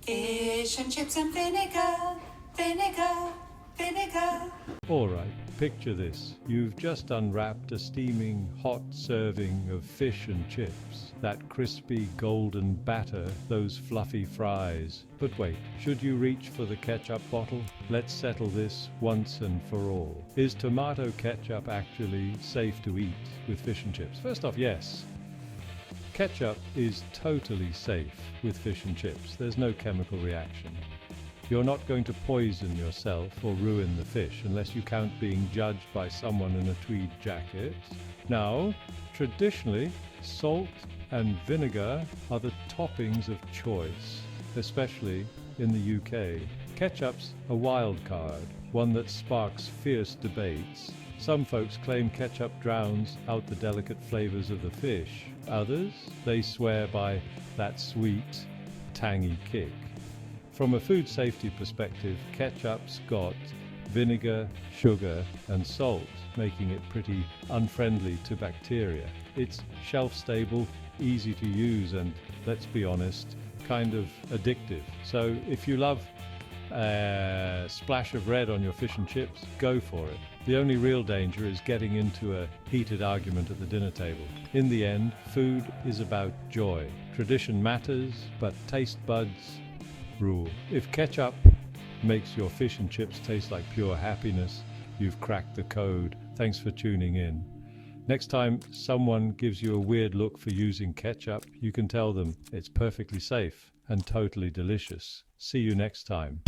Fish and chips and vinegar, vinegar, vinegar. All right, picture this. You've just unwrapped a steaming hot serving of fish and chips. That crispy golden batter, those fluffy fries. But wait, should you reach for the ketchup bottle? Let's settle this once and for all. Is tomato ketchup actually safe to eat with fish and chips? First off, yes. Ketchup is totally safe with fish and chips. There's no chemical reaction. You're not going to poison yourself or ruin the fish unless you count being judged by someone in a tweed jacket. Now, traditionally, salt and vinegar are the toppings of choice, especially in the UK. Ketchup's a wild card, one that sparks fierce debates. Some folks claim ketchup drowns out the delicate flavors of the fish. Others, they swear by that sweet, tangy kick. From a food safety perspective, ketchup's got vinegar, sugar, and salt, making it pretty unfriendly to bacteria. It's shelf-stable, easy to use, and let's be honest, kind of addictive. So if you love a splash of red on your fish and chips, go for it. The only real danger is getting into a heated argument at the dinner table. In the end, food is about joy. Tradition matters, but taste buds rule. If ketchup makes your fish and chips taste like pure happiness, you've cracked the code. Thanks for tuning in. Next time someone gives you a weird look for using ketchup, you can tell them it's perfectly safe and totally delicious. See you next time.